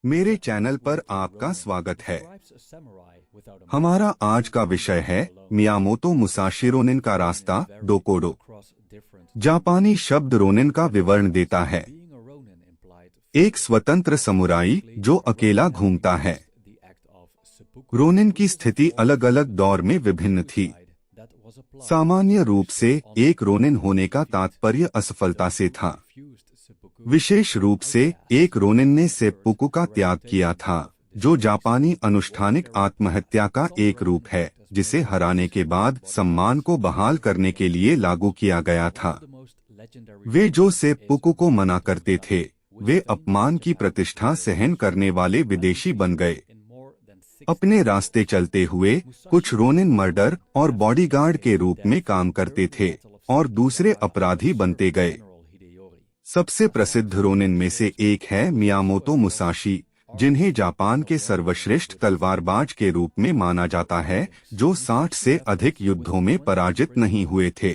मेरे चैनल पर आपका स्वागत है। हमारा आज का विषय है मियामोतो मुसाशी रोनिन का रास्ता डोकोडो। जापानी शब्द रोनिन का विवरण देता है, एक स्वतंत्र समुराई जो अकेला घूमता है। रोनिन की स्थिति अलग अलग दौर में विभिन्न थी। सामान्य रूप से एक रोनिन होने का तात्पर्य असफलता से था। विशेष रूप से एक रोनिन ने सेप्पुकु का त्याग किया था, जो जापानी अनुष्ठानिक आत्महत्या का एक रूप है, जिसे हराने के बाद सम्मान को बहाल करने के लिए लागू किया गया था। वे जो सेप्पुकु को मना करते थे, वे अपमान की प्रतिष्ठा सहन करने वाले विदेशी बन गए। अपने रास्ते चलते हुए कुछ रोनिन मर्डर और बॉडीगार्ड के रूप में काम करते थे और दूसरे अपराधी बनते गए। सबसे प्रसिद्ध रोनिन में से एक है मियामोतो मुसाशी, जिन्हें जापान के सर्वश्रेष्ठ तलवारबाज के रूप में माना जाता है, जो 60 से अधिक युद्धों में पराजित नहीं हुए थे।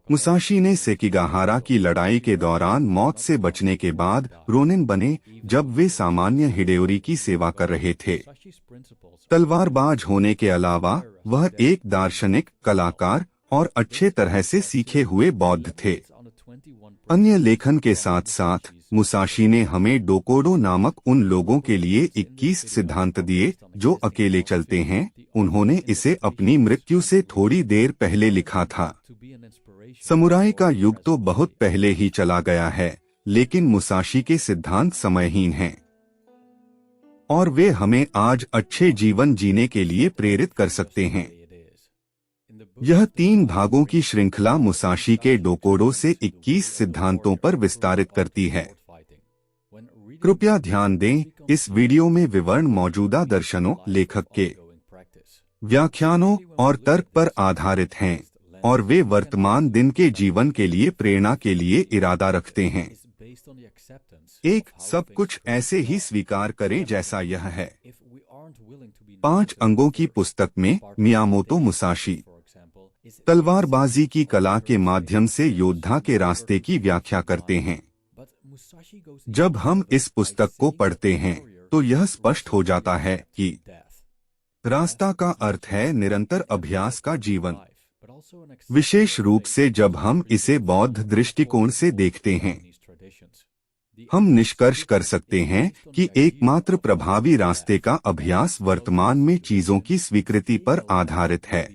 मुसाशी ने सेकिगाहारा की लड़ाई के दौरान मौत से बचने के बाद रोनिन बने, जब वे सामान्य हिडेयोरी की सेवा कर रहे थे। तलवारबाज होने के अलावा वह एक दार्शनिक, कलाकार और अच्छे तरह से सीखे हुए बौद्ध थे। अन्य लेखन के साथ साथ मुसाशी ने हमें डोकोडो नामक उन लोगों के लिए 21 सिद्धांत दिए जो अकेले चलते हैं। उन्होंने इसे अपनी मृत्यु से थोड़ी देर पहले लिखा था। समुराई का युग तो बहुत पहले ही चला गया है, लेकिन मुसाशी के सिद्धांत समयहीन हैं और वे हमें आज अच्छे जीवन जीने के लिए प्रेरित कर सकते हैं। यह 3 भागों की श्रृंखला मुसाशी के डोकोडो से 21 सिद्धांतों पर विस्तारित करती है। कृपया ध्यान दें, इस वीडियो में विवरण मौजूदा दर्शनों, लेखक के व्याख्यानों और तर्क पर आधारित हैं और वे वर्तमान दिन के जीवन के लिए प्रेरणा के लिए इरादा रखते हैं। सब कुछ ऐसे ही स्वीकार करें जैसा यह है। 5 अंगों की पुस्तक में मियामोतो मुसाशी तलवारबाजी की कला के माध्यम से योद्धा के रास्ते की व्याख्या करते हैं। जब हम इस पुस्तक को पढ़ते हैं तो यह स्पष्ट हो जाता है कि रास्ता का अर्थ है निरंतर अभ्यास का जीवन। विशेष रूप से जब हम इसे बौद्ध दृष्टिकोण से देखते हैं, हम निष्कर्ष कर सकते हैं कि एकमात्र प्रभावी रास्ते का अभ्यास वर्तमान में चीजों की स्वीकृति पर आधारित है।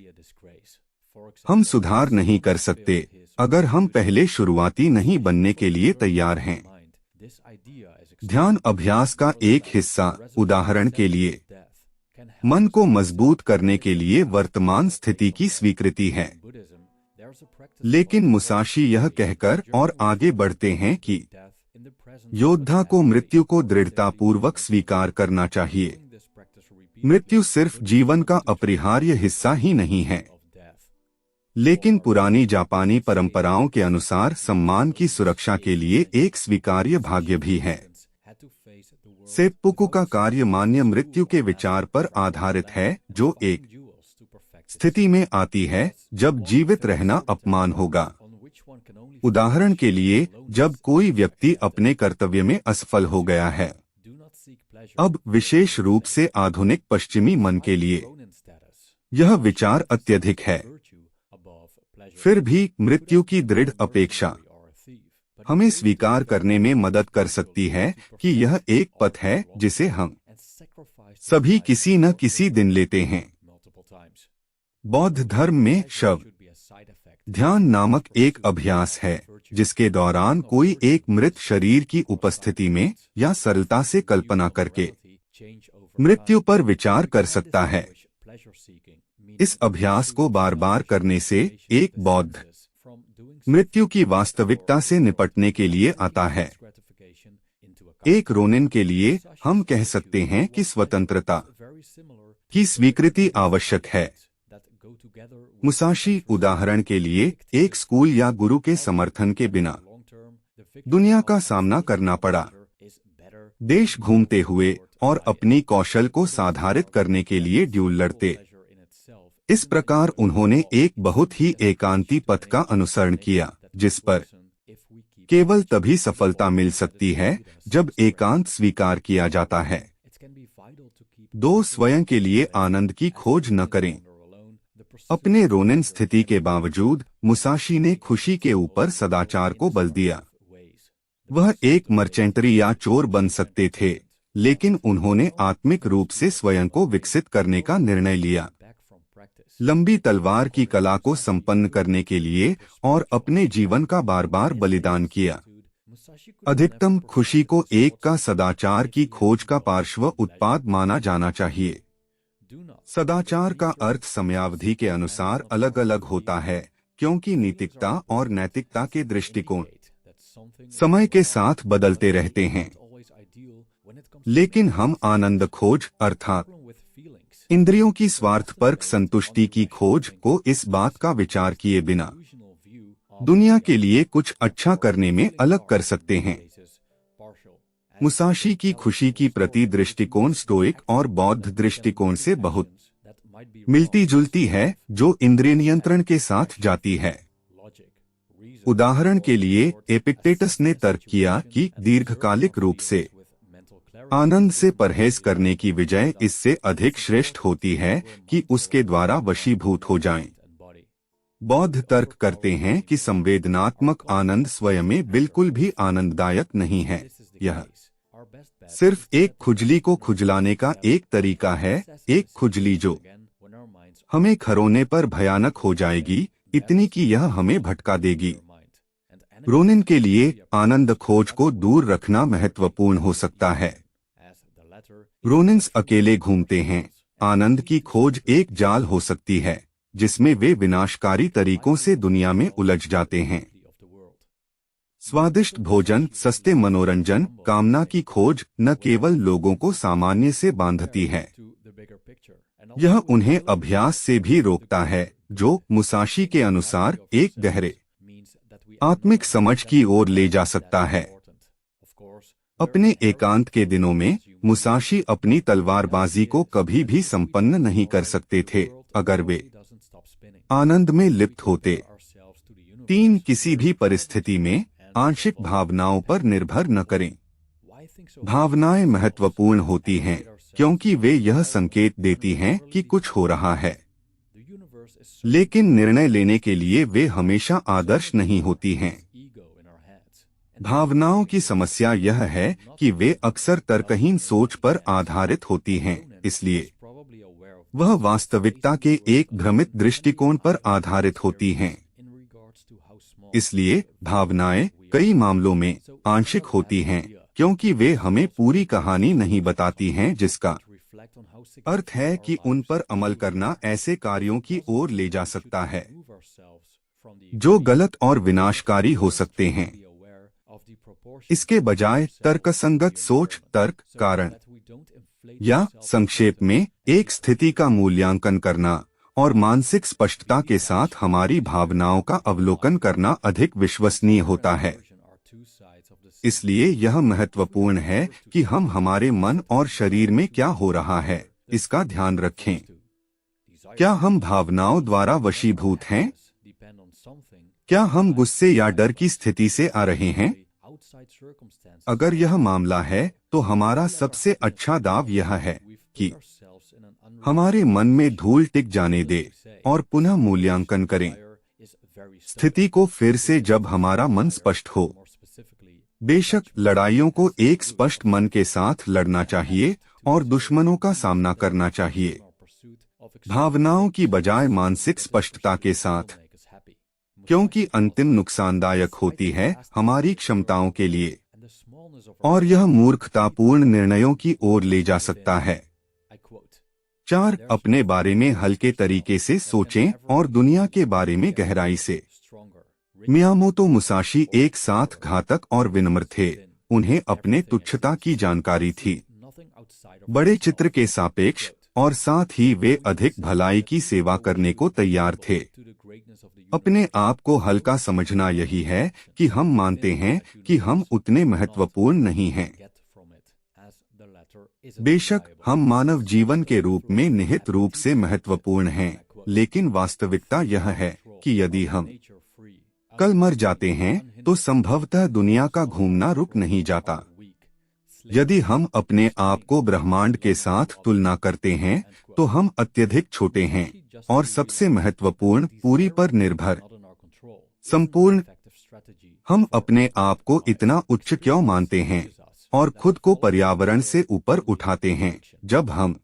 हम सुधार नहीं कर सकते अगर हम पहले शुरुआती नहीं बनने के लिए तैयार हैं। ध्यान अभ्यास का एक हिस्सा, उदाहरण के लिए, मन को मजबूत करने के लिए वर्तमान स्थिति की स्वीकृति है। लेकिन मुसाशी यह कहकर और आगे बढ़ते हैं कि योद्धा को मृत्यु को दृढ़तापूर्वक स्वीकार करना चाहिए। मृत्यु सिर्फ जीवन का अपरिहार्य हिस्सा ही नहीं है, लेकिन पुरानी जापानी परंपराओं के अनुसार सम्मान की सुरक्षा के लिए एक स्वीकार्य भाग्य भी है। सेप्पुकु का कार्य मान्य मृत्यु के विचार पर आधारित है, जो एक स्थिति में आती है जब जीवित रहना अपमान होगा। उदाहरण के लिए, जब कोई व्यक्ति अपने कर्तव्य में असफल हो गया है। अब विशेष रूप से आधुनिक पश्चिमी मन के लिए यह विचार अत्यधिक है। फिर भी मृत्यु की दृढ़ अपेक्षा हमें स्वीकार करने में मदद कर सकती है कि यह एक पथ है जिसे हम सभी किसी न किसी दिन लेते हैं। बौद्ध धर्म में शव ध्यान नामक एक अभ्यास है, जिसके दौरान कोई एक मृत शरीर की उपस्थिति में या सरलता से कल्पना करके मृत्यु पर विचार कर सकता है। इस अभ्यास को बार बार करने से एक बौद्ध मृत्यु की वास्तविकता से निपटने के लिए आता है। एक रोनिन के लिए हम कह सकते हैं कि स्वतंत्रता की स्वीकृति आवश्यक है। मुसाशी, उदाहरण के लिए, एक स्कूल या गुरु के समर्थन के बिना दुनिया का सामना करना पड़ा। देश घूमते हुए और अपनी कौशल को साधारित करने के लिए ड्यूल लड़ते। इस प्रकार उन्होंने एक बहुत ही एकांती पथ का अनुसरण किया, जिस पर केवल तभी सफलता मिल सकती है जब एकांत स्वीकार किया जाता है। दो, स्वयं के लिए आनंद की खोज न करें। अपने रोनिन स्थिति के बावजूद मुसाशी ने खुशी के ऊपर सदाचार को बल दिया। वह एक मर्चेंटरी या चोर बन सकते थे, लेकिन उन्होंने आत्मिक रूप से स्वयं को विकसित करने का निर्णय लिया। लंबी तलवार की कला को संपन्न करने के लिए और अपने जीवन का बार बार बलिदान किया। अधिकतम खुशी को एक का सदाचार की खोज का पार्श्व उत्पाद माना जाना चाहिए। सदाचार का अर्थ समयावधि के अनुसार अलग अलग होता है, क्योंकि नीतिकता और नैतिकता के दृष्टिकोण समय के साथ बदलते रहते हैं। लेकिन हम आनंद खोज अर्थात इंद्रियों की स्वार्थपरक संतुष्टि की खोज को इस बात का विचार किए बिना दुनिया के लिए कुछ अच्छा करने में अलग कर सकते हैं। मुसाशी की खुशी की प्रति दृष्टिकोण स्टोइक और बौद्ध दृष्टिकोण से बहुत मिलती जुलती है, जो इंद्रिय नियंत्रण के साथ जाती है। उदाहरण के लिए एपिक्टेटस ने तर्क किया कि दीर्घकालिक रूप से आनंद से परहेज करने की विजय इससे अधिक श्रेष्ठ होती है कि उसके द्वारा वशीभूत हो जाएं। बौद्ध तर्क करते हैं कि संवेदनात्मक आनंद स्वयं में बिल्कुल भी आनंददायक नहीं है। यह सिर्फ एक खुजली को खुजलाने का एक तरीका है, एक खुजली जो हमें खरोने पर भयानक हो जाएगी, इतनी कि यह हमें भटका देगी। रोनिन के लिए आनंद खोज को दूर रखना महत्वपूर्ण हो सकता है। रोनिन्स अकेले घूमते हैं। आनंद की खोज एक जाल हो सकती है जिसमें वे विनाशकारी तरीकों से दुनिया में उलझ जाते हैं। स्वादिष्ट भोजन, सस्ते मनोरंजन, कामना की खोज न केवल लोगों को सामान्य से बांधती है, यह उन्हें अभ्यास से भी रोकता है, जो मुसाशी के अनुसार एक गहरे आत्मिक समझ की ओर ले जा सकता है। अपने एकांत के दिनों में मुसाशी अपनी तलवारबाजी को कभी भी संपन्न नहीं कर सकते थे अगर वे आनंद में लिप्त होते। 3, किसी भी परिस्थिति में आंशिक भावनाओं पर निर्भर न करें। भावनाएं महत्वपूर्ण होती हैं क्योंकि वे यह संकेत देती हैं कि कुछ हो रहा है, लेकिन निर्णय लेने के लिए वे हमेशा आदर्श नहीं होती हैं। भावनाओं की समस्या यह है कि वे अक्सर तर्कहीन सोच पर आधारित होती हैं, इसलिए वह वास्तविकता के एक भ्रमित दृष्टिकोण पर आधारित होती हैं। इसलिए भावनाएं कई मामलों में आंशिक होती हैं क्योंकि वे हमें पूरी कहानी नहीं बताती हैं, जिसका अर्थ है कि उन पर अमल करना ऐसे कार्यों की ओर ले जा सकता है जो गलत और विनाशकारी हो सकते हैं। इसके बजाय तर्कसंगत सोच, तर्क, कारण या संक्षेप में एक स्थिति का मूल्यांकन करना और मानसिक स्पष्टता के साथ हमारी भावनाओं का अवलोकन करना अधिक विश्वसनीय होता है। इसलिए यह महत्वपूर्ण है कि हम हमारे मन और शरीर में क्या हो रहा है इसका ध्यान रखें। क्या हम भावनाओं द्वारा वशीभूत हैं? क्या हम गुस्से या डर की स्थिति से आ रहे हैं? अगर यह मामला है तो हमारा सबसे अच्छा दाव यह है कि हमारे मन में धूल टिक जाने दे और पुनः मूल्यांकन करें स्थिति को फिर से जब हमारा मन स्पष्ट हो। बेशक लड़ाइयों को एक स्पष्ट मन के साथ लड़ना चाहिए और दुश्मनों का सामना करना चाहिए, भावनाओं की बजाय मानसिक स्पष्टता के साथ, क्योंकि अंतिम नुकसानदायक होती है हमारी क्षमताओं के लिए और यह मूर्खतापूर्ण निर्णयों की ओर ले जा सकता है। 4, अपने बारे में हल्के तरीके से सोचें और दुनिया के बारे में गहराई से। मियामोतो मुसाशी एक साथ घातक और विनम्र थे। उन्हें अपने तुच्छता की जानकारी थी, बड़े चित्र के सापेक्ष, और साथ ही वे अधिक भलाई की सेवा करने को तैयार थे। अपने आप को हल्का समझना यही है कि हम मानते हैं कि हम उतने महत्वपूर्ण नहीं हैं। बेशक हम मानव जीवन के रूप में निहित रूप से महत्वपूर्ण हैं, लेकिन वास्तविकता यह है कि यदि हम कल मर जाते हैं तो संभवतः दुनिया का घूमना रुक नहीं जाता। यदि हम अपने आप को ब्रह्मांड के साथ तुलना करते हैं तो हम अत्यधिक छोटे हैं और सबसे महत्वपूर्ण पूरी पर निर्भर संपूर्ण। हम अपने आप को इतना उच्च क्यों मानते हैं और खुद को पर्यावरण से ऊपर उठाते हैं जब हम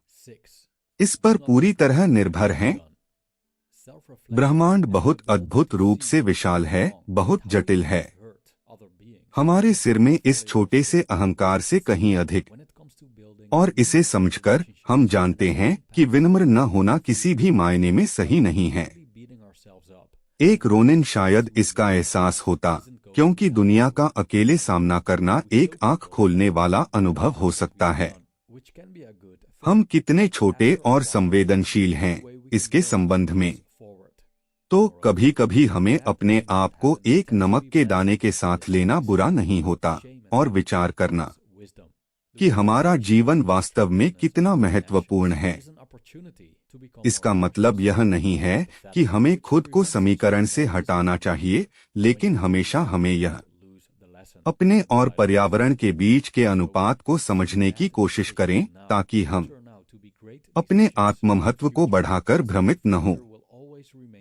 इस पर पूरी तरह निर्भर हैं? ब्रह्मांड बहुत अद्भुत रूप से विशाल है, बहुत जटिल है। हमारे सिर में इस छोटे से अहंकार से कहीं अधिक, और इसे समझकर हम जानते हैं कि विनम्र न होना किसी भी मायने में सही नहीं है। एक रोनिन शायद इसका एहसास होता, क्योंकि दुनिया का अकेले सामना करना एक आंख खोलने वाला अनुभव हो सकता है। हम कितने छोटे और संवेदनशील हैं इसके संबंध में। तो कभी कभी हमें अपने आप को एक नमक के दाने के साथ लेना बुरा नहीं होता और विचार करना कि हमारा जीवन वास्तव में कितना महत्वपूर्ण है। इसका मतलब यह नहीं है कि हमें खुद को समीकरण से हटाना चाहिए, लेकिन हमेशा हमें यह अपने और पर्यावरण के बीच के अनुपात को समझने की कोशिश करें ताकि हम अपने आत्ममहत्व को बढ़ाकर भ्रमित न हों।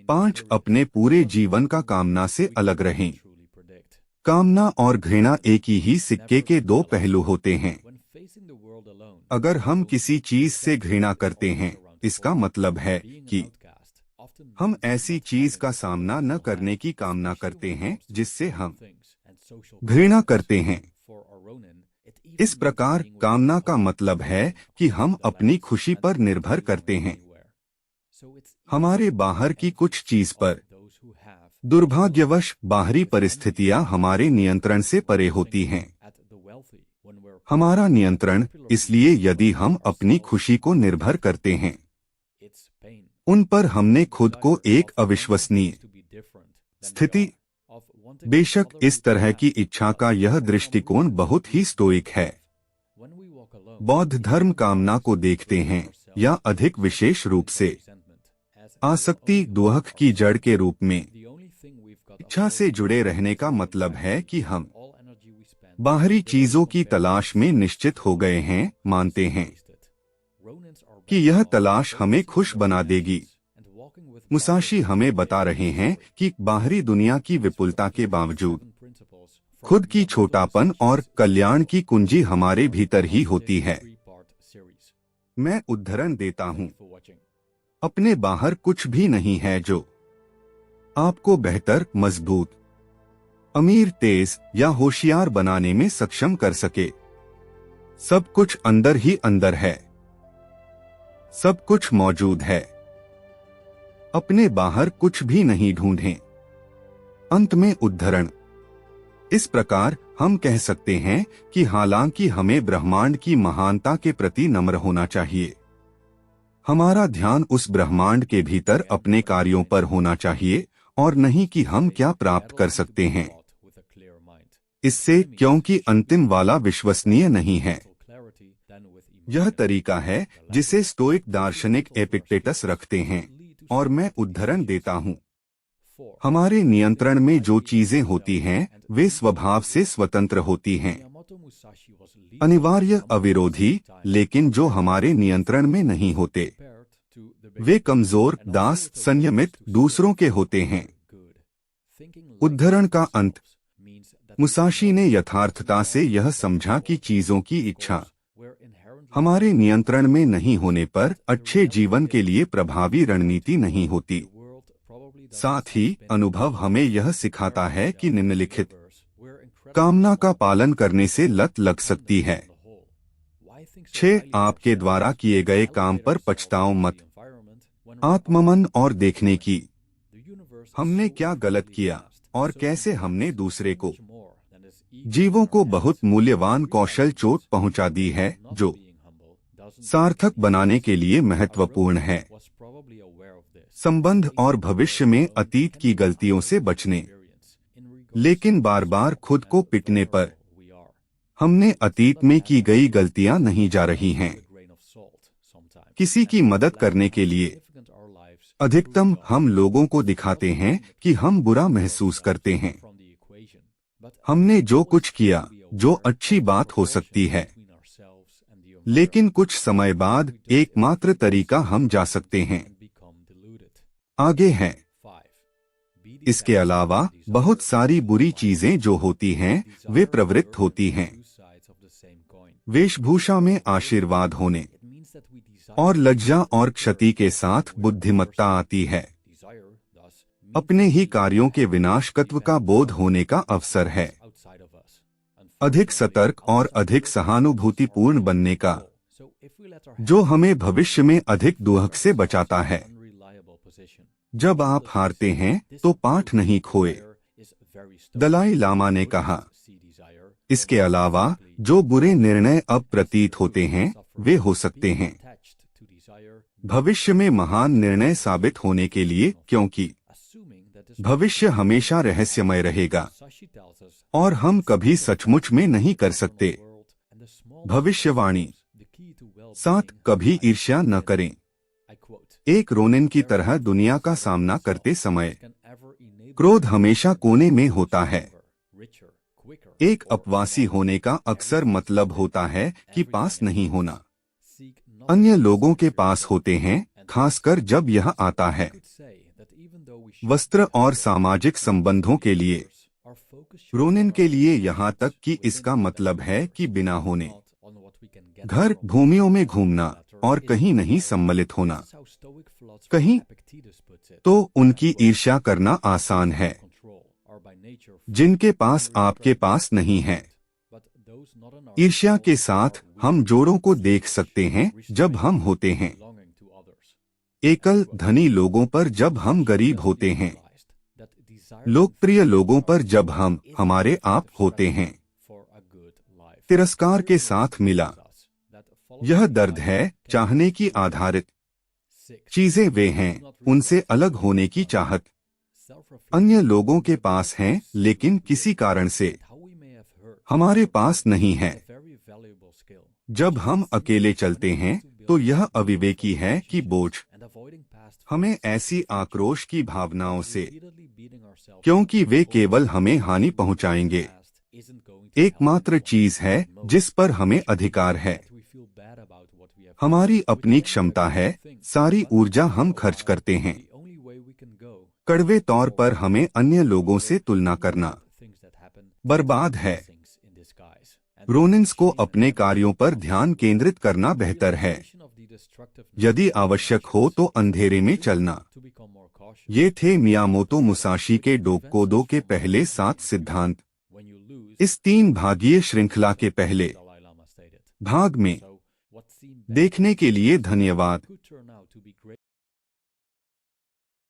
5. अपने पूरे जीवन का कामना से अलग रहें। कामना और घृणा एक ही सिक्के के दो पहलू होते हैं। अगर हम किसी चीज से घृणा करते हैं, इसका मतलब है कि हम ऐसी चीज का सामना न करने की कामना करते हैं जिससे हम घृणा करते हैं। इस प्रकार कामना का मतलब है कि हम अपनी खुशी पर निर्भर करते हैं, हमारे बाहर की कुछ चीज पर। दुर्भाग्यवश बाहरी परिस्थितियां हमारे नियंत्रण से परे होती हैं। हमारा नियंत्रण इसलिए यदि हम अपनी खुशी को निर्भर करते हैं उन पर, हमने खुद को एक अविश्वसनीय स्थिति। बेशक इस तरह की इच्छा का यह दृष्टिकोण बहुत ही स्टोइक है। बौद्ध धर्म कामना को देखते हैं, या अधिक विशेष रूप से आसक्ति दुख की जड़ के रूप में। इच्छा से जुड़े रहने का मतलब है कि हम बाहरी चीजों की तलाश में निश्चित हो गए हैं, मानते हैं कि यह तलाश हमें खुश बना देगी। मुसाशी हमें बता रहे हैं कि बाहरी दुनिया की विपुलता के बावजूद खुद की छोटापन और कल्याण की कुंजी हमारे भीतर ही होती है। मैं उदाहरण देता हूँ, अपने बाहर कुछ भी नहीं है जो आपको बेहतर, मजबूत, अमीर, तेज या होशियार बनाने में सक्षम कर सके। सब कुछ अंदर ही अंदर है, सब कुछ मौजूद है। अपने बाहर कुछ भी नहीं ढूंढें। अंत में उद्धरण। इस प्रकार हम कह सकते हैं कि हालांकि हमें ब्रह्मांड की महानता के प्रति नम्र होना चाहिए, हमारा ध्यान उस ब्रह्मांड के भीतर अपने कार्यों पर होना चाहिए और नहीं कि हम क्या प्राप्त कर सकते हैं इससे, क्योंकि अंतिम वाला विश्वसनीय नहीं है। यह तरीका है जिसे स्टोइक दार्शनिक एपिक्टेटस रखते हैं, और मैं उदाहरण देता हूँ। हमारे नियंत्रण में जो चीजें होती हैं वे स्वभाव से स्वतंत्र होती हैं, अनिवार्य, अविरोधी, लेकिन जो हमारे नियंत्रण में नहीं होते वे कमजोर, दास, संयमित, दूसरों के होते हैं। उद्धरण का अंत। मुसाशी ने यथार्थता से यह समझा कि चीजों की इच्छा हमारे नियंत्रण में नहीं होने पर अच्छे जीवन के लिए प्रभावी रणनीति नहीं होती। साथ ही अनुभव हमें यह सिखाता है कि निम्नलिखित कामना का पालन करने से लत लग सकती है। 6. आपके द्वारा किए गए काम पर पछताओ मत। आत्ममन और देखने की हमने क्या गलत किया और कैसे हमने दूसरे को, जीवों को बहुत मूल्यवान कौशल चोट पहुंचा दी है जो सार्थक बनाने के लिए महत्वपूर्ण है। संबंध और भविष्य में अतीत की गलतियों से बचने, लेकिन बार बार खुद को पिटने पर हमने अतीत में की गई गलतियां नहीं जा रही हैं। किसी की मदद करने के लिए अधिकतम हम लोगों को दिखाते हैं कि हम बुरा महसूस करते हैं। हमने जो कुछ किया, जो अच्छी बात हो सकती है, लेकिन कुछ समय बाद एकमात्र तरीका हम जा सकते हैं आगे है। इसके अलावा बहुत सारी बुरी चीजें जो होती हैं, वे प्रवृत्त होती हैं। वेशभूषा में आशीर्वाद होने और लज्जा और क्षति के साथ बुद्धिमत्ता आती है। अपने ही कार्यों के विनाशकत्व का बोध होने का अवसर है। अधिक सतर्क और अधिक सहानुभूतिपूर्ण बनने का, जो हमें भविष्य में अधिक दुख से बचाता है। जब आप हारते हैं तो पाठ नहीं खोए, दलाई लामा ने कहा। इसके अलावा जो बुरे निर्णय अब प्रतीत होते हैं, वे हो सकते हैं भविष्य में महान निर्णय साबित होने के लिए, क्योंकि भविष्य हमेशा रहस्यमय रहेगा और हम कभी सचमुच में नहीं कर सकते। भविष्यवाणी 7 कभी ईर्ष्या न करें। एक रोनिन की तरह दुनिया का सामना करते समय क्रोध हमेशा कोने में होता है। एक अपवासी होने का अक्सर मतलब होता है कि पास नहीं होना। अन्य लोगों के पास होते हैं, खासकर जब यह आता है वस्त्र और सामाजिक संबंधों के लिए। रोनिन के लिए यहाँ तक कि इसका मतलब है कि बिना होने घर भूमियों में घूमना और कहीं नहीं सम्मिलित होना। कहीं तो उनकी ईर्ष्या करना आसान है, जिनके पास आपके पास नहीं है। ईर्ष्या के साथ हम जोड़ों को देख सकते हैं जब हम होते हैं एकल धनी लोगों पर, जब हम गरीब होते हैं लोकप्रिय लोगों पर, जब हम हमारे आप होते हैं। तिरस्कार के साथ मिला, यह दर्द है चाहने की आधारित चीजें वे हैं, उनसे अलग होने की चाहत। अन्य लोगों के पास हैं, लेकिन किसी कारण से हमारे पास नहीं है। जब हम अकेले चलते हैं तो यह अविवेकी है कि बोझ हमें ऐसी आक्रोश की भावनाओं से, क्योंकि वे केवल हमें हानि पहुंचाएंगे। एकमात्र चीज है जिस पर हमें अधिकार है, हमारी अपनी क्षमता है। सारी ऊर्जा हम खर्च करते हैं कड़वे तौर पर हमें अन्य लोगों से तुलना करना बर्बाद है। रोनिन्स को अपने कार्यों पर ध्यान केंद्रित करना बेहतर है। यदि आवश्यक हो तो अंधेरे में चलना। ये थे मियामोतो मुसाशी के डोकोदो के पहले 7 सिद्धांत। इस 3 भागीय श्रृंखला के पहले भाग में देखने के लिए धन्यवाद।